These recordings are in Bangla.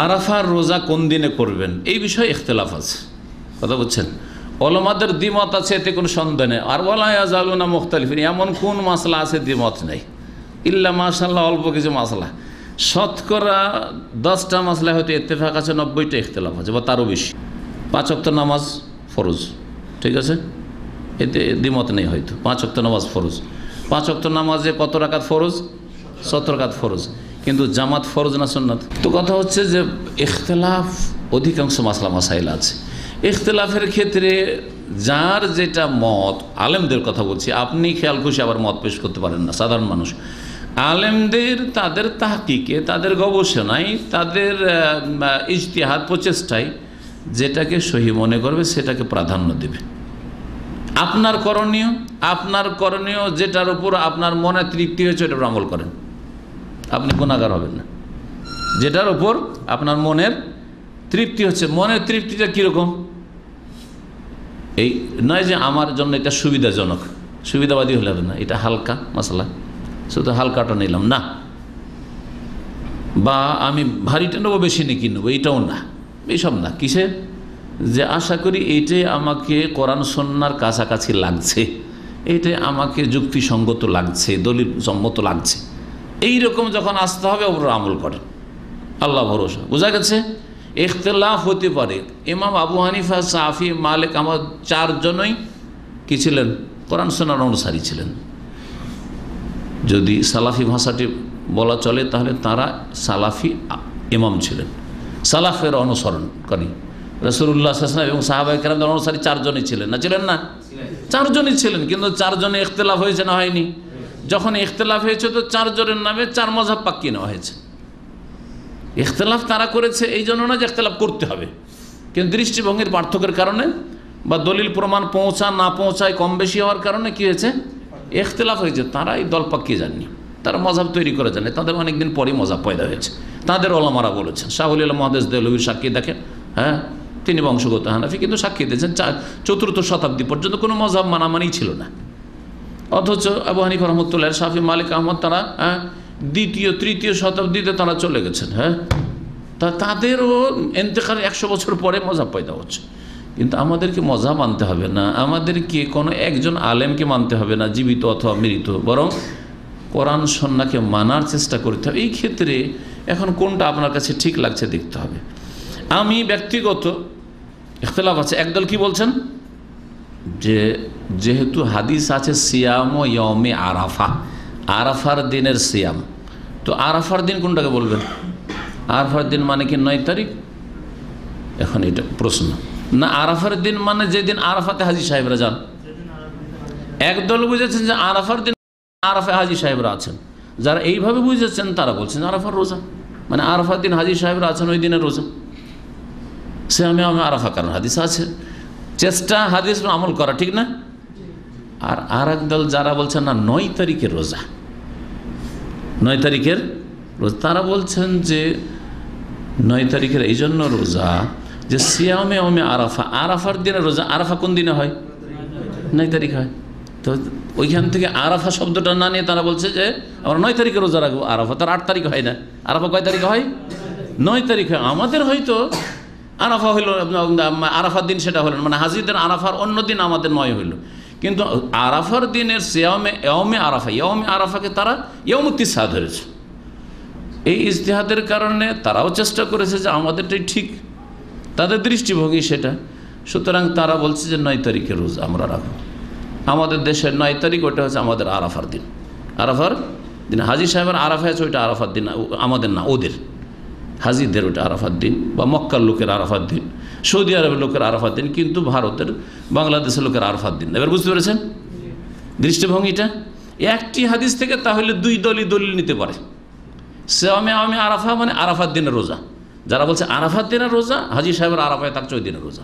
আরাফার রোজা কোন দিনে করবেন এই বিষয়ে ইখতিলাফ আছে, কথা বলছেন। ওলামাদের দ্বিমত আছে, এতে কোনো সন্দেহ নেই। আর ওয়ালা ইয়াজালুনা মুখতালিফিন, এমন কোন মাসলা আছে দ্বিমত নেই, ইল্লা মাশাআল্লাহ অল্প কিছু মাসলা। শতকরা 10টা মাসলা হয়তো ইত্তেফাক আছে, 90টা ইখতিলাফ আছে বা তারও বেশি। 5 ওয়াক্ত নামাজ ফরজ, ঠিক আছে, এতে দ্বিমত নেই হয়তো। 5 ওয়াক্ত নামাজ ফরজ, 5 ওয়াক্ত নামাজে কত রাকাত ফরজ? 70 রাকাত ফরজ, কিন্তু জামাত ফরজ না সুন্নাত? তো কথা হচ্ছে যে ইখতিলাফ অধিকাংশ মাসলা মাসাইল আছে। ইখতিলাফের ক্ষেত্রে যার যেটা মত, আলেমদের কথা বলছি, আপনি খেয়াল খুশি আবার মত পেশ করতে পারেন না সাধারণ মানুষ। আলেমদের তাদের তাহকিকে, তাদের গবেষণায়, তাদের ইজতিহাদ প্রচেষ্টায় যেটাকে সহি মনে করবে সেটাকে প্রাধান্য দেবে। আপনার করণীয় যেটার উপর আপনার মনে তৃপ্তি হয়েছে ওটার আমল করেন, আপনি গুনাহগার হবেন না। যেটার উপর আপনার মনের তৃপ্তি হচ্ছে, মনের তৃপ্তিটা কীরকম? এই নয় যে আমার জন্য এটা সুবিধাজনক, সুবিধাবাদী হলে হবে না, এটা হালকা মশলা, শুধু হালকাটা নিলাম না, বা আমি ভারীটা নেবো বেশি নাকি নেবো, এইটাও না, এইসব না। কিসে? যে আশা করি এইটাই আমাকে কোরআন সুন্নাহর কাছাকাছি লাগছে, এইটাই আমাকে যুক্তিসঙ্গত লাগছে, দলিল সম্মত লাগছে, এইরকম যখন আসতে হবে ওপর আমল করেন, আল্লাহ ভরসা। বোঝা গেছে? ইখতিলাফ হতে পারে। ইমাম আবু হানিফা, শাফি, মালিক, আমার 4 জনই কি ছিলেন? কোরআন সুন্নাহর অনুসারী ছিলেন। যদি সালাফি ভাষাটি বলা চলে তাহলে তারা সালাফি ইমাম ছিলেন, সালাফের অনুসরণকারী। রাসূলুল্লাহ সাল্লাল্লাহু আলাইহি ওয়াসাল্লাম এবং সাহাবায়ে কেরামদের অনুসারী 4 জনই ছিলেন, না ছিলেন না? 4 জনই ছিলেন, কিন্তু 4 জনে ইখতিলাফ হয়েছে না হয়নি? যখন ইখতিলাফ হয়েছে তো 4 জনের নামে 4 মাযহাব পাকিয়ে নেওয়া হয়েছে। ইখতিলাফ তারা করেছে এই জন্য না যে ইখতিলাফ করতে হবে, কিন্তু দৃষ্টিভঙ্গির পার্থক্যের কারণে বা দলিল প্রমাণ পৌঁছা না পৌঁছায় কম বেশি হওয়ার কারণে কী হয়েছে? ইখতিলাফ হয়েছে। তারা এই দল পাকিয়ে যাননি, তারা মযহাব তৈরি করে যাননি, তাদের অনেকদিন পরেই মযহাব পয়দা হয়েছে। তাদের ওলামারা বলেছেন, শাহুল ইলম মুহাদ্দিস দেহলভির সাক্ষী দেখেন, হ্যাঁ, তিনি বংশগত হানাফি, কিন্তু সাক্ষী দিয়েছেন 4th শতাব্দী পর্যন্ত কোনো মযহাব মানামানি ছিল না। অথচ আবু হানিফা রহমতুল্লাহ, শাফি, মালিক, আহমদ তারা 2য় 3য় শতাব্দীতে তারা চলে গেছেন। হ্যাঁ, তাদেরও ইন্তেকালের 100 বছর পরে মযহাব পয়দা হচ্ছে। কিন্তু আমাদেরকে মযহাব মানতে হবে না, আমাদেরকে কোনো একজন আলেমকে মানতে হবে না, জীবিত অথবা মৃত, বরং কোরআন সুন্নাহকে মানার চেষ্টা করতে হবে। এই ক্ষেত্রে এখন কোনটা আপনার কাছে ঠিক লাগছে দেখতে হবে। আমি ব্যক্তিগত ইখতিলাফ আছে। একদল কি বলছেন যে যেহেতু হাদিস আছে সিয়াম ও ইয়মে আরাফা, আরাফার দিনের সিয়াম, তো আরাফার দিন কোনটাকে বলবেন? আরাফার দিন মানে কি 9 তারিখ? এখন এটা প্রশ্ন না, আরাফার দিন মানে যেদিন আরাফাতে হাজী সাহেবরা যান। একদল বুঝেছেন যে আরাফার দিন আরাফায় হাজী সাহেবরা আছেন। যারা এইভাবে বুঝেছেন তারা বলছেন আরাফার রোজা মানে আরাফার দিন হাজী সাহেবরা আছেন, ওই দিনের রোজা। সে আমি আরাফা, কারণ হাদিস আছে, চেষ্টা হাদিস আমল করা, ঠিক না? আর একদল যারা বলছেন না 9 তারিখের রোজা, 9 তারিখের রোজা, তারা বলছেন যে 9 তারিখের এই জন্য রোজা যে সিয়ামে ওমে আরাফা, আরাফার দিনে রোজা। আরাফা কোন দিনে হয়? 9 তারিখ হয়। তো ওইখান থেকে আরাফা শব্দটা না নিয়ে তারা বলছে যে আমরা 9 তারিখে রোজা রাখবো। আরাফা তার 8 তারিখ হয় না, আরাফা কয় তারিখে হয়? 9 তারিখ হয়। আমাদের হয়তো আরাফা হইল, আরাফার দিন সেটা হলো, মানে হাজিদের আরাফার অন্য দিন আমাদের 9 হইল, কিন্তু আরাফার দিনের সিয়ামে ইয়মে আরাফা, ইয়মে আরাফাকে তারা ইয়মুত তিসা ধরেছে। এই ইজতিহাদের কারণে তারাও চেষ্টা করেছে যে আমাদেরটাই ঠিক, তাদের দৃষ্টিভঙ্গি সেটা। সুতরাং তারা বলছে যে 9 তারিখের রোজা আমরা রাখবো। আমাদের দেশের 9 তারিখ ওটা হচ্ছে আমাদের আরাফার দিন। আরাফার দিন হাজী সাহেবের আরাফা আছে, ওইটা আরাফার দিন, আমাদের না, ওদের হাজিদের ওইটা আরাফার দিন, বা মক্কার লোকের আরাফার দিন, সৌদি আরবের লোকের আরাফার দিন, কিন্তু ভারতের, বাংলাদেশের লোকের আরাফার দিন। এবার বুঝতে পেরেছেন দৃষ্টিভঙ্গিটা? একটি হাদিস থেকে তাহলে 2 দলই দলিল নিতে পারে। সিয়ামে আমি আরাফা মানে আরাফার দিনের রোজা। যারা বলছে আরাফার দিনের রোজা, হাজী সাহেবের আরাফায় থাকছে ওই দিনের রোজা,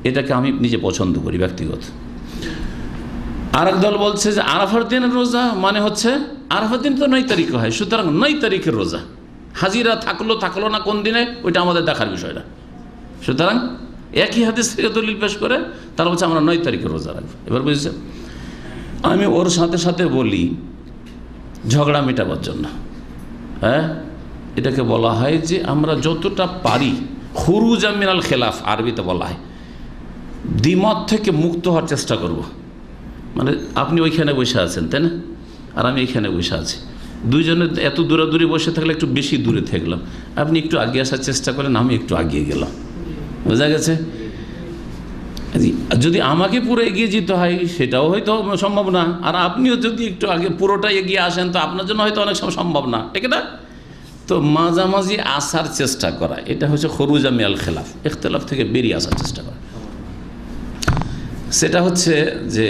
এটাকে আমি নিজে পছন্দ করি ব্যক্তিগত। আর এক দল বলছে যে আরাফার দিনের রোজা মানে হচ্ছে আরাফার দিন তো 9 তারিখে হয়, সুতরাং 9 তারিখের রোজা। হাজিরা থাকলো না কোন দিনে ওইটা আমাদের দেখার বিষয় না। সুতরাং একই হাদিস থেকে দলিল পেশ করে তারা বলছে আমরা 9 তারিখে রোজা রাখবো। এবার বুঝেছেন? আমি ওর সাথে সাথে বলি ঝগড়া মেটাবার জন্য, হ্যাঁ, এটাকে বলা হয় যে আমরা যতটা পারি খুরুজা মিনাল খেলাফ, আরবিতে বলা হয় দ্বিমত থেকে মুক্ত হওয়ার চেষ্টা করব। মানে আপনি ওইখানে বসে আছেন, তাই না, আর আমি এইখানে বসে আছি, দুইজনে এত দূরাদূরি বসে থাকলে একটু বেশি দূরে থাকলাম, আপনি একটু আগে আসার চেষ্টা করেন, আমি একটু আগিয়ে গেলাম, বোঝা গেছে? যদি আমাকে পুরো এগিয়ে যেতে হয় সেটাও হয়তো সম্ভব না, আর আপনিও যদি একটু আগে পুরোটা এগিয়ে আসেন তো আপনার জন্য হয়তো অনেক সময় সম্ভব না, ঠিক না? তো মাঝামাঝি আসার চেষ্টা করা, এটা হচ্ছে খরুজা মিনাল খেলাফ, ইখতিলাফ থেকে বেরিয়ে আসার চেষ্টা করা। সেটা হচ্ছে যে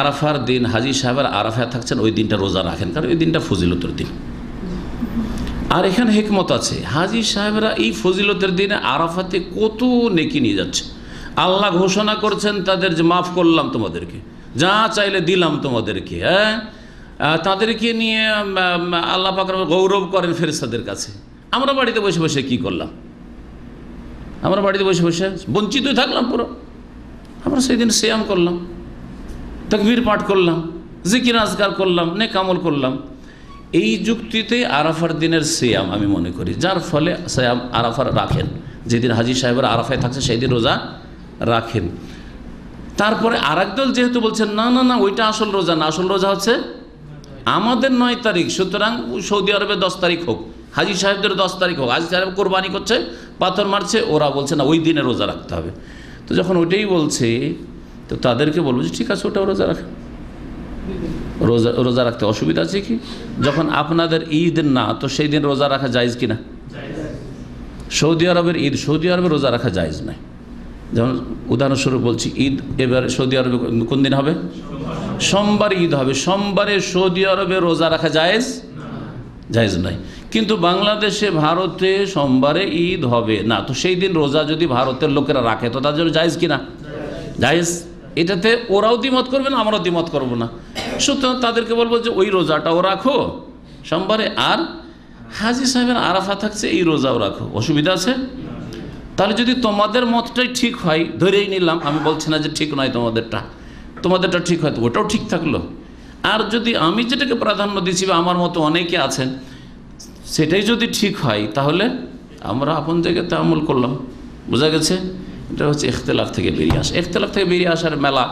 আরাফার দিন হাজী সাহেবের আরাফায় থাকছেন, ওই দিনটা রোজা রাখেন, কারণ ওই দিনটা ফজিলতের দিন। আর এখানে হিকমত আছে, হাজী সাহেবরা এই ফজিলতের দিনে আরাফাতে কত নেকি নিয়ে যাচ্ছে। আল্লাহ ঘোষণা করছেন তাদের যে মাফ করলাম তোমাদেরকে, যা চাইলে দিলাম তোমাদেরকে, হ্যাঁ, তাদেরকে নিয়ে আল্লাহ পাক গৌরব করেন ফেরেশতাদের কাছে। আমরা বাড়িতে বসে বসে কি করলাম? আমরা বাড়িতে বসে বসে বঞ্চিতই থাকলাম পুরো। আমরা সেই দিন সিয়াম করলাম, তাকবীর পাঠ করলাম, জিকির আজকার করলাম, নেক আমল করলাম। এই যুক্তিতে আরাফার দিনের সিয়াম আমি মনে করি, যার ফলে সিয়াম আরাফার রাখেন, যেদিন হাজী সাহেবের আরাফায় থাকছে সেই দিন রোজা রাখেন। তারপরে আর একদল যেহেতু বলছেন না না না ওইটা আসল রোজা না, আসল রোজা হচ্ছে আমাদের 9 তারিখ, সুতরাং সৌদি আরবে 10 তারিখ হোক, হাজী সাহেবদের 10 তারিখ হোক, হাজী সাহেব কোরবানি করছে, পাথর মারছে, ওরা বলছে না ওই দিনে রোজা রাখতে হবে। তো যখন ওইটাই বলছে তো তাদেরকে বলবো যে ঠিক আছে ওটাও রোজা রাখেন, রোজা রাখতে অসুবিধা আছে কি? যখন আপনাদের ঈদ না, তো সেই দিন রোজা রাখা জায়েজ কিনা? সৌদি আরবের ঈদ, সৌদি আরবে রোজা রাখা জায়েজ নাই। যেমন উদাহরণস্বরূপ বলছি, ঈদ এবার সৌদি আরবে কোন দিন হবে? সোমবার ঈদ হবে, সোমবারে সৌদি আরবে রোজা রাখা জায়েজ নাই। কিন্তু বাংলাদেশে ভারতে সোমবারে ঈদ হবে না, তো সেই দিন রোজা যদি ভারতের লোকেরা রাখে তো তার জন্য জায়েজ কিনা? জায়েজ। এটাতে ওরাও দ্বিমত করবে না, আমরাও দ্বিমত করবো না। সুতরাং তাদেরকে বলবো যে ওই রোজাটাও রাখো সোমবারে, আর হাজী সাহেবের আরাফা থাকছে এই রোজাও রাখো, অসুবিধা আছে? তাহলে যদি তোমাদের মতটাই ঠিক হয়, ধরেই নিলাম, আমি বলছি না যে ঠিক নয় তোমাদেরটা ঠিক হয়, তো ওটাও ঠিক থাকলো। আর যদি আমি যেটাকে প্রাধান্য দিচ্ছি বা আমার মতো অনেকে আছেন সেটাই যদি ঠিক হয়, তাহলে আমরা আপন জায়গাতে আমল করলাম, বোঝা গেছে? এটা হচ্ছে ইখতিলাফ থেকে বেরিয়ে আসা। ইখতিলাফ থেকে বেরিয়ে আসার মেলা